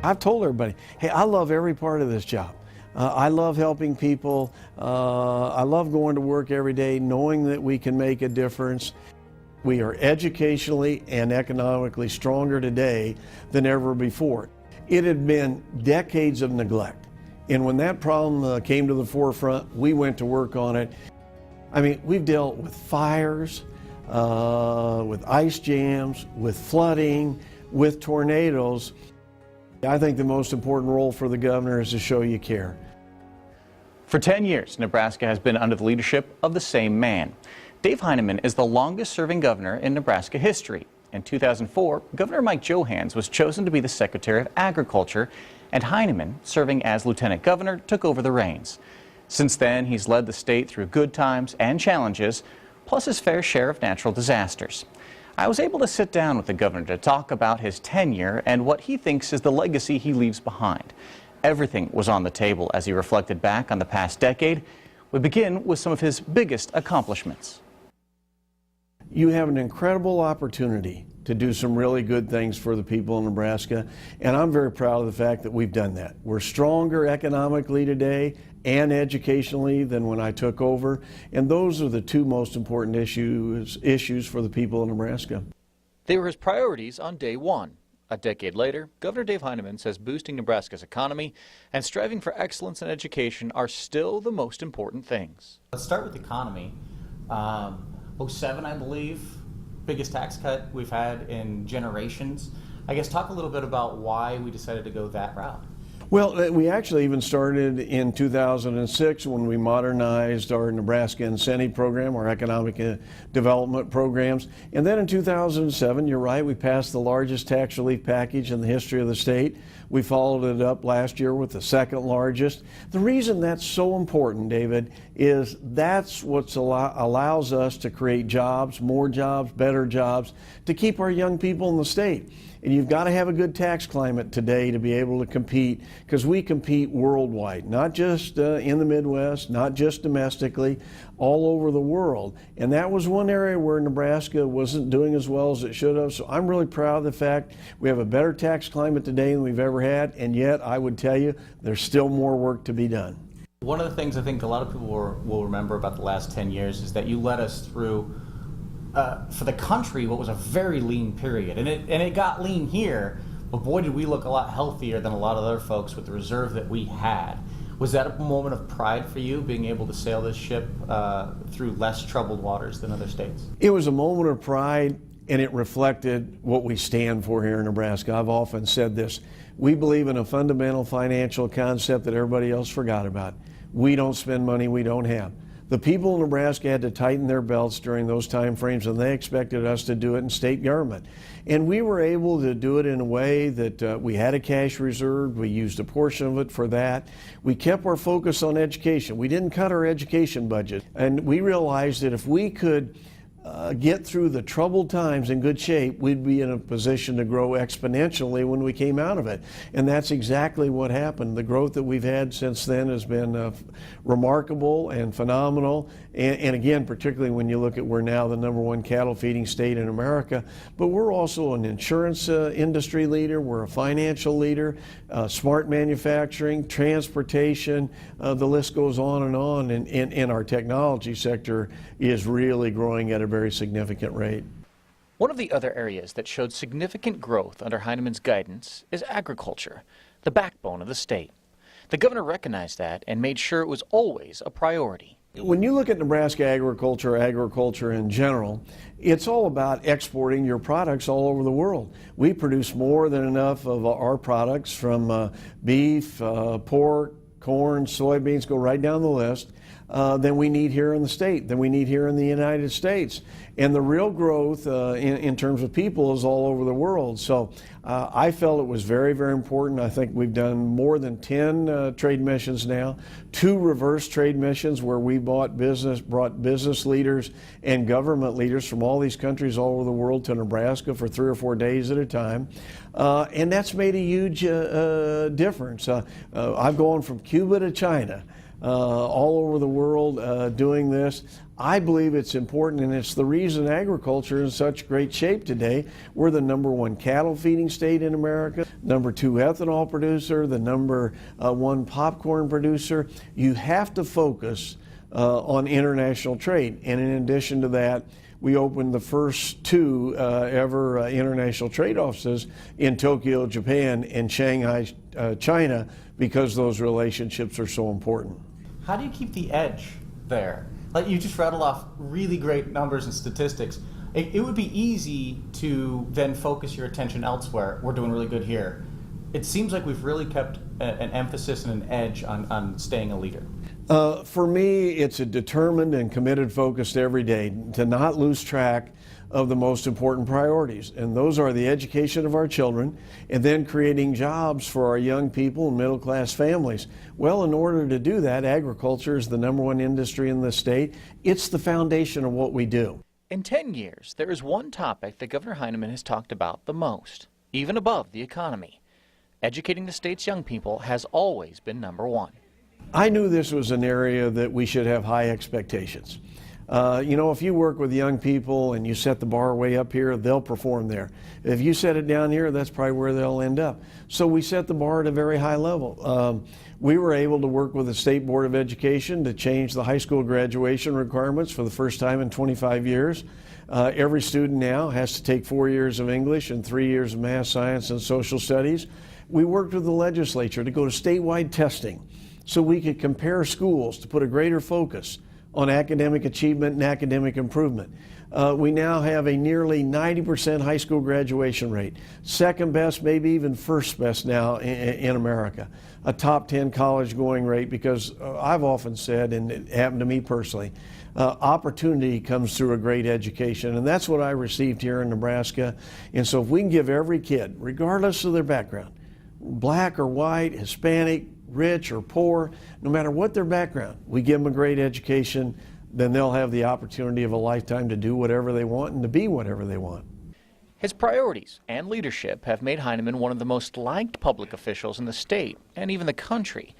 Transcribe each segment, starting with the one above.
I've told everybody, hey, I love every part of this job. I love helping people. I love going to work every day knowing that we can make a difference. We are educationally and economically stronger today than ever before. It had been decades of neglect. And when that problem came to the forefront, we went to work on it. I mean, we've dealt with fires, with ice jams, with flooding, with tornadoes. I think the most important role for the governor is to show you care. For 10 years, Nebraska has been under the leadership of the same man. Dave Heineman is the longest-serving governor in Nebraska history. In 2004, Governor Mike Johans was chosen to be the Secretary of Agriculture, and Heineman, serving as Lieutenant Governor, took over the reins. Since then, he's led the state through good times and challenges, plus his fair share of natural disasters. I was able to sit down with the governor to talk about his tenure and what he thinks is the legacy he leaves behind. Everything was on the table as he reflected back on the past decade. We begin with some of his biggest accomplishments. You have an incredible opportunity to do some really good things for the people in Nebraska, and I'm very proud of the fact that we've done that. We're stronger economically today and educationally than when I took over, and those are the two most important issues for the people of Nebraska. They were his priorities on day one. A decade later, Governor Dave Heineman says boosting Nebraska's economy and striving for excellence in education are still the most important things. Let's start with the economy. 07, I believe, biggest tax cut we've had in generations. I guess talk a little bit about why we decided to go that route. Well, we actually even started in 2006 when we modernized our Nebraska Incentive Program, our economic development programs. And then in 2007, you're right, we passed the largest tax relief package in the history of the state. We followed it up last year with the second largest. The reason that's so important, David, is that's what allows us to create jobs, more jobs, better jobs, to keep our young people in the state. And you've got to have a good tax climate today to be able to compete, because we compete worldwide, not just in the Midwest, not just domestically, all over the world. And that was one area where Nebraska wasn't doing as well as it should have. So I'm really proud of the fact we have a better tax climate today than we've ever had, and yet I would tell you there's still more work to be done. One of the things I think a lot of people will remember about the last 10 years is that you led us through for the country what was a very lean period, and it got lean here, but boy did we look a lot healthier than a lot of other folks with the reserve that we had. Was that a moment of pride for you, being able to sail this ship through less troubled waters than other states? It was a moment of pride, and it reflected what we stand for here in Nebraska. I've often said this: we believe in a fundamental financial concept that everybody else forgot about. We don't spend money we don't have. The people of Nebraska had to tighten their belts during those time frames, and they expected us to do it in state government. And we were able to do it in a way that we had a cash reserve. We used a portion of it for that. We kept our focus on education. We didn't cut our education budget. And we realized that if we could get through the troubled times in good shape, we'd be in a position to grow exponentially when we came out of it. And that's exactly what happened. The growth that we've had since then has been remarkable and phenomenal. And again, particularly when you look at we're now the #1 cattle feeding state in America, but we're also an insurance industry leader, we're a financial leader, smart manufacturing, transportation, the list goes on, and our technology sector is really growing at a very significant rate. One of the other areas that showed significant growth under Heineman's guidance is agriculture, the backbone of the state. The governor recognized that and made sure it was always a priority. When you look at Nebraska agriculture in general, it's all about exporting your products all over the world. We produce more than enough of our products, from beef, pork, corn, soybeans, go right down the list, than we need here in the state, than we need here in the United States. And the real growth in terms of people is all over the world. So I felt it was very, very important. I think we've done more than 10 trade missions now, 2 reverse trade missions where we brought business leaders and government leaders from all these countries all over the world to Nebraska for 3 or 4 days at a time. And that's made a huge difference. I've gone from Cuba to China. all over the world doing this. I believe it's important, and it's the reason agriculture is in such great shape today. We're the #1 cattle feeding state in America, #2 ethanol producer, the #1 popcorn producer. You have to focus on international trade, and in addition to that, we opened the first 2 ever international trade offices in Tokyo, Japan, and Shanghai, China, because those relationships are so important. How do you keep the edge there? Like, you just rattled off really great numbers and statistics. It would be easy to then focus your attention elsewhere. We're doing really good here. It seems like we've really kept an emphasis and an edge on staying a leader. For me, it's a determined and committed focus every day to not lose track of the most important priorities. And those are the education of our children and then creating jobs for our young people and middle-class families. Well, in order to do that, agriculture is the #1 industry in the state. It's the foundation of what we do. In 10 years, there is one topic that Governor Heineman has talked about the most, even above the economy. Educating the state's young people has always been #1. I knew this was an area that we should have high expectations. You know, if you work with young people and you set the bar way up here, they'll perform there. If you set it down here, that's probably where they'll end up. So we set the bar at a very high level. We were able to work with the State Board of Education to change the high school graduation requirements for the first time in 25 years. Every student now has to take 4 years of English and 3 years of math, science, and social studies. We worked with the legislature to go to statewide testing so we could compare schools to put a greater focus on academic achievement and academic improvement. We now have a nearly 90% high school graduation rate, second best, maybe even first best now in America. A top 10 college going rate, because I've often said, and it happened to me personally, opportunity comes through a great education, and that's what I received here in Nebraska. And so if we can give every kid, regardless of their background, black or white, Hispanic, rich or poor, no matter what their background, we give them a great education, then they'll have the opportunity of a lifetime to do whatever they want and to be whatever they want. His priorities and leadership have made Heineman one of the most liked public officials in the state and even the country.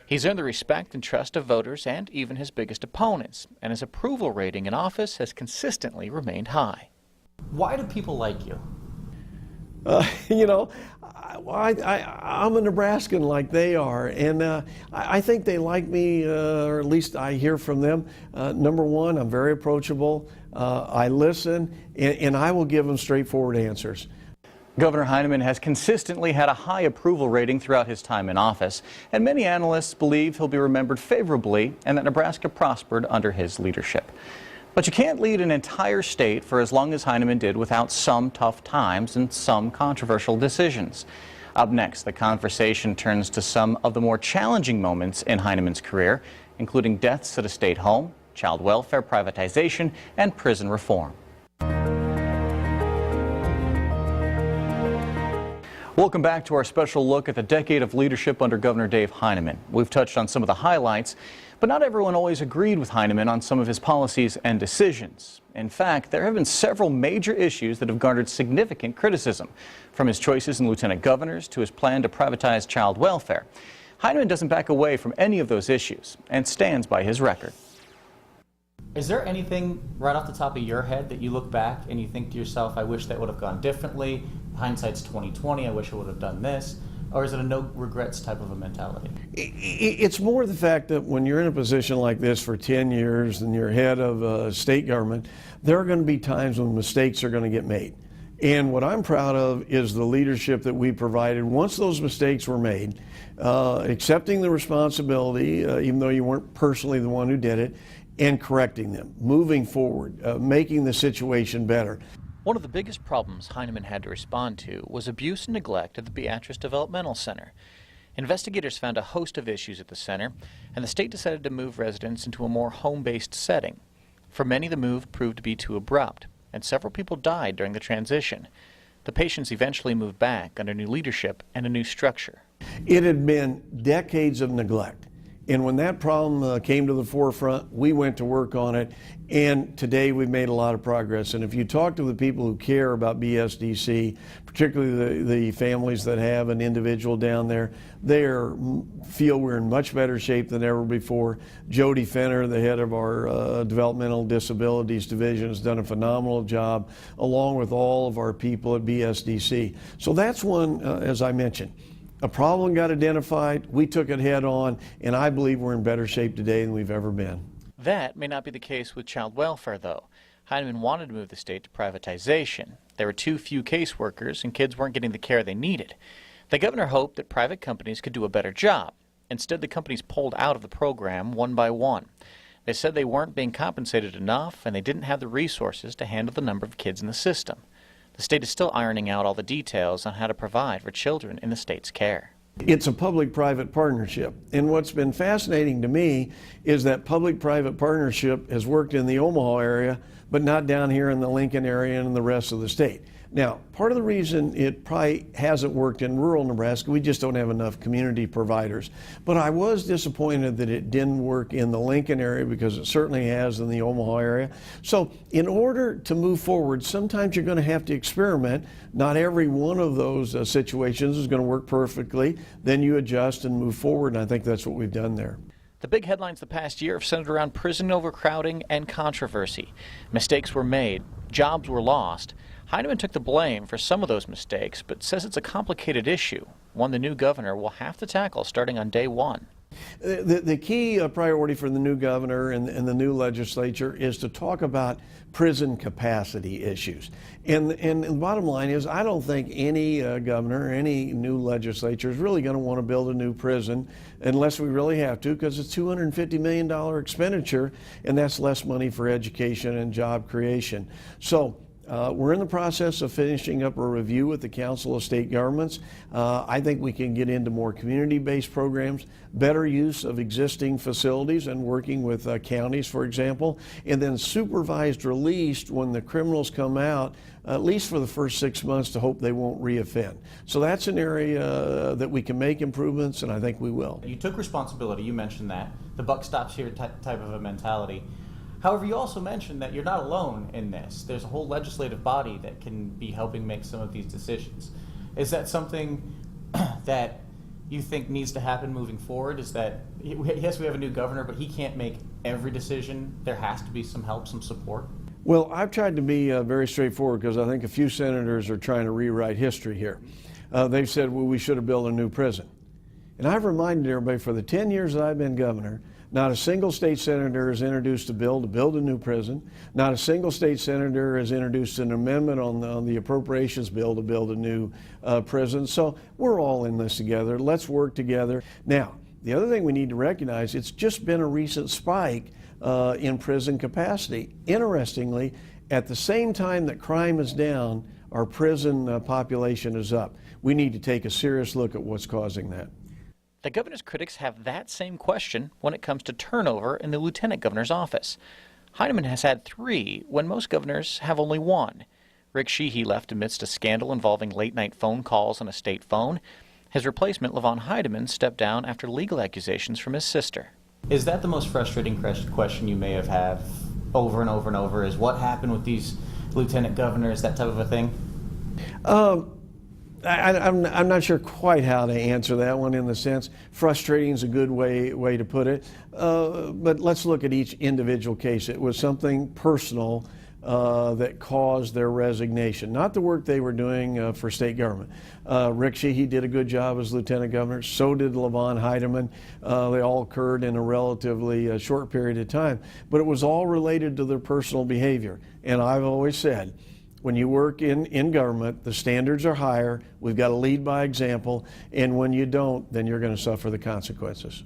He's earned the respect and trust of voters and even his biggest opponents, and his approval rating in office has consistently remained high. Why do people like you? You know, I'm a Nebraskan like they are, and I think they like me, or at least I hear from them. #1, I'm very approachable. I listen, and I will give them straightforward answers. Governor Heineman has consistently had a high approval rating throughout his time in office, and many analysts believe he'll be remembered favorably and that Nebraska prospered under his leadership. But you can't lead an entire state for as long as Heineman did without some tough times and some controversial decisions. Up next, the conversation turns to some of the more challenging moments in Heineman's career, including deaths at a state home, child welfare privatization, and prison reform. Welcome back to our special look at the decade of leadership under Governor Dave Heineman. We've touched on some of the highlights, but not everyone always agreed with Heineman on some of his policies and decisions. In fact, there have been several major issues that have garnered significant criticism, from his choices in lieutenant governors to his plan to privatize child welfare. Heineman doesn't back away from any of those issues and stands by his record. Is there anything right off the top of your head that you look back and you think to yourself, I wish that would have gone differently? Hindsight's 20/20, I wish I would have done this. Or is it a no regrets type of a mentality? It's more the fact that when you're in a position like this for 10 years and you're head of state government, there are going to be times when mistakes are going to get made. And what I'm proud of is the leadership that we provided once those mistakes were made, accepting the responsibility, even though you weren't personally the one who did it, and correcting them, moving forward, making the situation better. One of the biggest problems Heineman had to respond to was abuse and neglect at the Beatrice Developmental Center. Investigators found a host of issues at the center, and the state decided to move residents into a more home-based setting. For many, the move proved to be too abrupt, and several people died during the transition. The patients eventually moved back under new leadership and a new structure. It had been decades of neglect. And when that problem came to the forefront, we went to work on it. And today we've made a lot of progress. And if you talk to the people who care about BSDC, particularly the families that have an individual down there, they feel we're in much better shape than ever before. Jody Fenner, the head of our Developmental Disabilities Division, has done a phenomenal job, along with all of our people at BSDC. So that's one, as I mentioned. A problem got identified, we took it head on, and I believe we're in better shape today than we've ever been. That may not be the case with child welfare, though. Heineman wanted to move the state to privatization. There were too few caseworkers, and kids weren't getting the care they needed. The governor hoped that private companies could do a better job. Instead, the companies pulled out of the program one by one. They said they weren't being compensated enough, and they didn't have the resources to handle the number of kids in the system. The state is still ironing out all the details on how to provide for children in the state's care. It's a public-private partnership. And what's been fascinating to me is that public-private partnership has worked in the Omaha area, but not down here in the Lincoln area and in the rest of the state. Now, part of the reason it probably hasn't worked in rural Nebraska, we just don't have enough community providers. But I was disappointed that it didn't work in the Lincoln area, because it certainly has in the Omaha area. So in order to move forward, sometimes you're going to have to experiment. Not every one of those situations is going to work perfectly. Then you adjust and move forward, and I think that's what we've done there. The big headlines the past year have centered around prison overcrowding and controversy. Mistakes were made, jobs were lost. Heineman took the blame for some of those mistakes, but says it's a complicated issue, one the new governor will have to tackle starting on day one. The key priority for the new governor and the new legislature is to talk about prison capacity issues. And the bottom line is, I don't think any governor or any new legislature is really going to want to build a new prison unless we really have to, because it's $250 million expenditure, and that's less money for education and job creation. So we're in the process of finishing up a review with the Council of State Governments. I think we can get into more community-based programs, better use of existing facilities and working with counties, for example, and then supervised release when the criminals come out, at least for the first 6 months, to hope they won't reoffend. So that's an area that we can make improvements, and I think we will. You took responsibility, you mentioned that, the buck stops here type of a mentality. However, you also mentioned that you're not alone in this. There's a whole legislative body that can be helping make some of these decisions. Is that something that you think needs to happen moving forward? Is that, yes, we have a new governor, but he can't make every decision. There has to be some help, some support? Well, I've tried to be very straightforward, because I think a few senators are trying to rewrite history here. They've said, well, we should have built a new prison. And I've reminded everybody, for the 10 years that I've been governor, not a single state senator has introduced a bill to build a new prison. Not a single state senator has introduced an amendment on the appropriations bill to build a new prison. So we're all in this together. Let's work together. Now, the other thing we need to recognize, it's just been a recent spike in prison capacity. Interestingly, at the same time that crime is down, our prison population is up. We need to take a serious look at what's causing that. The governor's critics have that same question when it comes to turnover in the lieutenant governor's office. Heineman has had 3 when most governors have only 1. Rick Sheehy left amidst a scandal involving late-night phone calls on a state phone. His replacement, Levon Heineman, stepped down after legal accusations from his sister. Is that the most frustrating question you may have had over and over and over, is what happened with these lieutenant governors, that type of a thing? I'm not sure quite how to answer that one, in the sense. Frustrating is a good way to put it. But let's look at each individual case. It was something personal that caused their resignation, not the work they were doing for state government. Rick Sheehy did a good job as lieutenant governor. So did Levon Heineman. They all occurred in a relatively short period of time. But it was all related to their personal behavior. And I've always said, when you work in government, the standards are higher. We've got to lead by example. And when you don't, then you're going to suffer the consequences.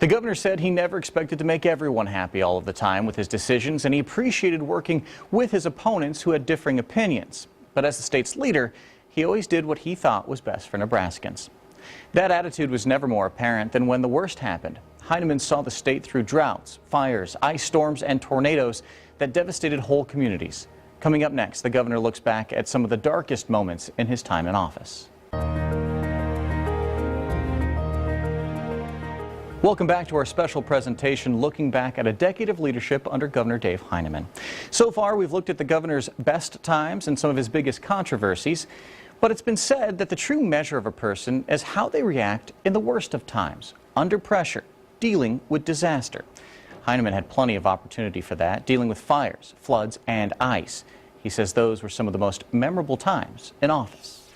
The governor said he never expected to make everyone happy all of the time with his decisions, and he appreciated working with his opponents who had differing opinions. But as the state's leader, he always did what he thought was best for Nebraskans. That attitude was never more apparent than when the worst happened. Heineman saw the state through droughts, fires, ice storms, and tornadoes that devastated whole communities. Coming up next, the governor looks back at some of the darkest moments in his time in office. Welcome back to our special presentation looking back at a decade of leadership under Governor Dave Heineman. So far, we've looked at the governor's best times and some of his biggest controversies, but it's been said that the true measure of a person is how they react in the worst of times, under pressure, dealing with disaster. Heineman had plenty of opportunity for that, dealing with fires, floods, and ice. He says those were some of the most memorable times in office.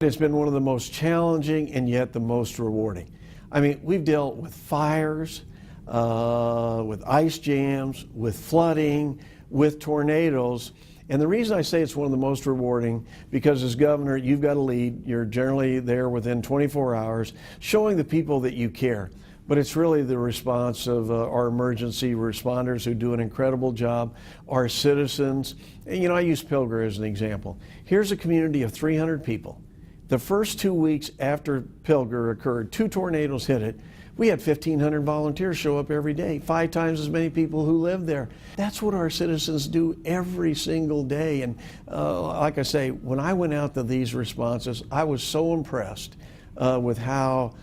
It's been one of the most challenging and yet the most rewarding. I mean, we've dealt with fires, with ice jams, with flooding, with tornadoes. And the reason I say it's one of the most rewarding, because as governor, you've got to lead. You're generally there within 24 hours, showing the people that you care. But it's really the response of our emergency responders who do an incredible job, our citizens. And, you know, I use Pilger as an example. Here's a community of 300 people. The first 2 weeks after Pilger occurred, 2 tornadoes hit it. We had 1,500 volunteers show up every day, 5 times as many people who live there. That's what our citizens do every single day. And like I say, when I went out to these responses, I was so impressed with how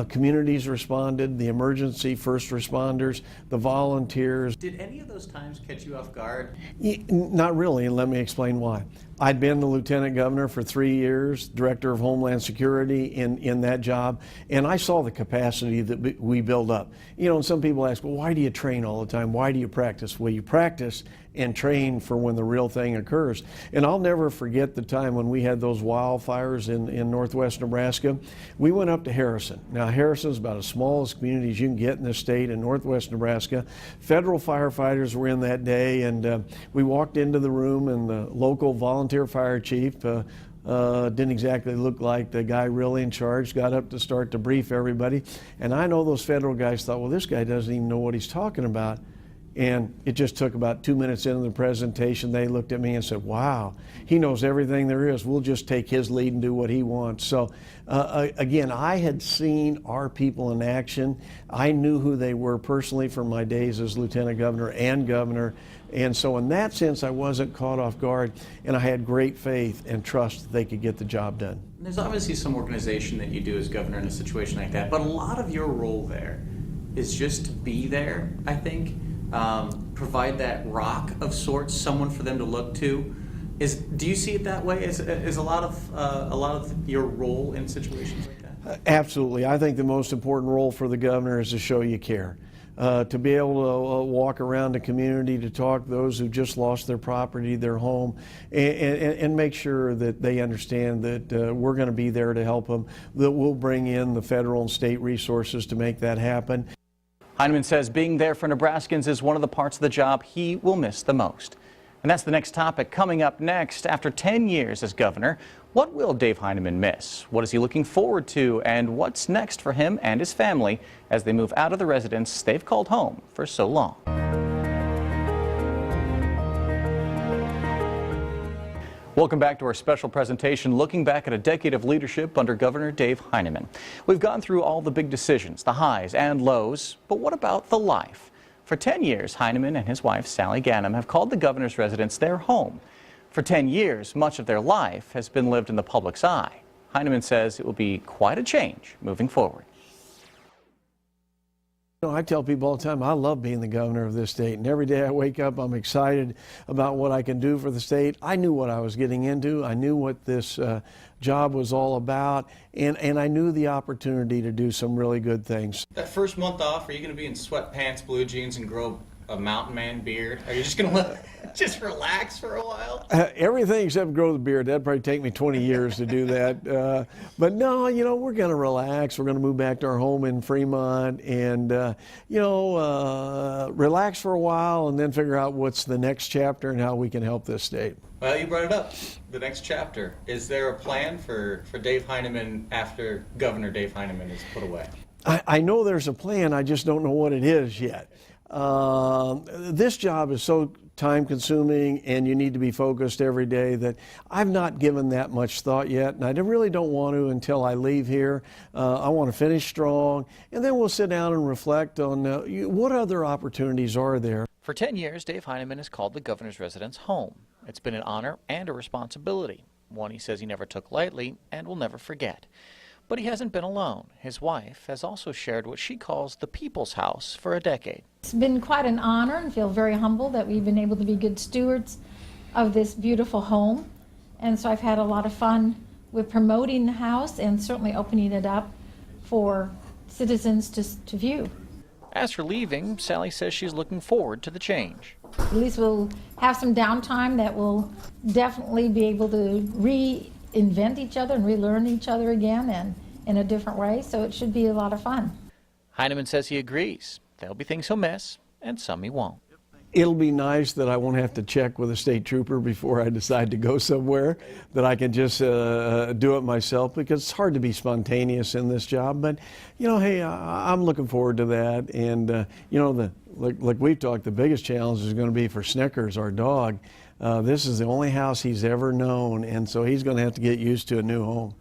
communities responded, the emergency first responders, the volunteers. Did any of those times catch you off guard? Not really, and let me explain why. I'd been the lieutenant governor for 3 years, director of Homeland Security in that job, and I saw the capacity that we build up. You know, and some people ask, well, why do you train all the time? Why do you practice? Well, you practice and train for when the real thing occurs. And I'll never forget the time when we had those wildfires in northwest Nebraska. We went up to Harrison. Now, Harrison's about as small as community as you can get in this state in northwest Nebraska. Federal firefighters were in that day, and we walked into the room, and the local volunteer fire chief didn't exactly look like the guy really in charge, got up to start to brief everybody. And I know those federal guys thought, well, this guy doesn't even know what he's talking about. And it just took about 2 minutes into the presentation. They looked at me and said, wow, he knows everything there is. We'll just take his lead and do what he wants. So again, I had seen our people in action. I knew who they were personally from my days as lieutenant governor and governor. And so in that sense, I wasn't caught off guard, and I had great faith and trust that they could get the job done. There's obviously some organization that you do as governor in a situation like that, but a lot of your role there is just to be there, I think. Provide that rock of sorts, someone for them to look to. Do you see it that way? Is a lot of your role in situations like that? Absolutely. I think the most important role for the governor is to show you care. To be able to walk around the community, to talk to those who just lost their property, their home, and make sure that they understand that we're going to be there to help them, that we'll bring in the federal and state resources to make that happen. Heineman says being there for Nebraskans is one of the parts of the job he will miss the most. And that's the next topic coming up next. After 10 years as governor, what will Dave Heineman miss? What is he looking forward to? And what's next for him and his family as they move out of the residence they've called home for so long? Welcome back to our special presentation looking back at a decade of leadership under Governor Dave Heineman. We've gone through all the big decisions, the highs and lows, but what about the life? For 10 years, Heineman and his wife, Sally Ganem, have called the governor's residence their home. For 10 years, much of their life has been lived in the public's eye. Heineman says it will be quite a change moving forward. You know, I tell people all the time, I love being the governor of this state, and every day I wake up, I'm excited about what I can do for the state. I knew what I was getting into. I knew what this job was all about, and I knew the opportunity to do some really good things. That first month off, are you going to be in sweatpants, blue jeans, and grow a mountain man beard? Are you just going to just relax for a while? Everything except grow the beard. That'd probably take me 20 years to do that. But no, you know, we're going to relax. We're going to move back to our home in Fremont and, relax for a while and then figure out what's the next chapter and how we can help this state. Well, you brought it up, the next chapter. Is there a plan for Dave Heineman after Governor Dave Heineman is put away? I know there's a plan. I just don't know what it is yet. This job is so time-consuming and you need to be focused every day that I've not given that much thought yet, and I really don't want to until I leave here. I want to finish strong, and then we'll sit down and reflect on what other opportunities are there. For 10 years, Dave Heineman has called the governor's residence home. It's been an honor and a responsibility, one he says he never took lightly and will never forget. But he hasn't been alone. His wife has also shared what she calls the people's house for a decade. It's been quite an honor and feel very humbled that we've been able to be good stewards of this beautiful home. And so I've had a lot of fun with promoting the house and certainly opening it up for citizens to view. As for leaving, Sally says she's looking forward to the change. At least we'll have some downtime that will definitely be able to reinvent each other and relearn each other again and in a different way, so it should be a lot of fun. Heineman says he agrees. There'll be things he'll miss and some he won't. It'll be nice that I won't have to check with a state trooper before I decide to go somewhere, that I can just do it myself, because it's hard to be spontaneous in this job. But, you know, hey, I'm looking forward to that. And, you know, like we've talked, the biggest challenge is going to be for Snickers, our dog. This is the only house he's ever known, and so he's going to have to get used to a new home.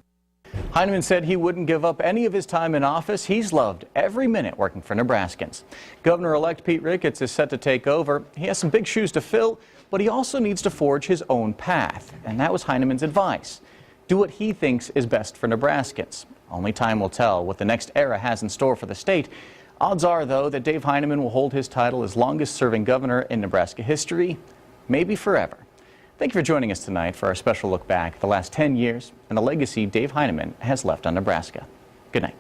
Heineman said he wouldn't give up any of his time in office. He's loved every minute working for Nebraskans. Governor-elect Pete Ricketts is set to take over. He has some big shoes to fill, but he also needs to forge his own path. And that was Heineman's advice. Do what he thinks is best for Nebraskans. Only time will tell what the next era has in store for the state. Odds are, though, that Dave Heineman will hold his title as longest-serving governor in Nebraska history, maybe forever. Thank you for joining us tonight for our special look back at the last 10 years and the legacy Dave Heineman has left on Nebraska. Good night.